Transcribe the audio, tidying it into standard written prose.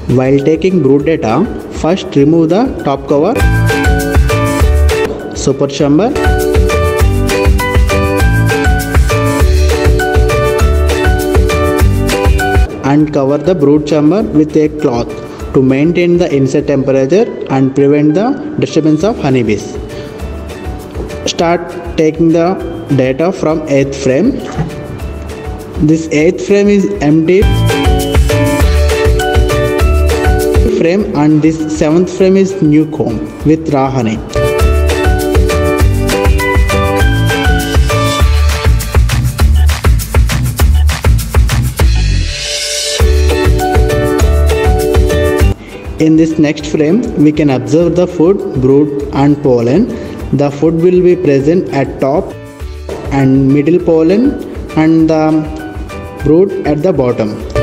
While taking brood data, first remove the top cover, super chamber, and cover the brood chamber with a cloth to maintain the inside temperature and prevent the disturbance of honeybees. Start taking the data from 8th frame. This 8th frame is empty frame and this 7th frame is new comb with raw honey. In this next frame, we can observe the food, brood and pollen. The food will be present at top and middle pollen and the brood at the bottom.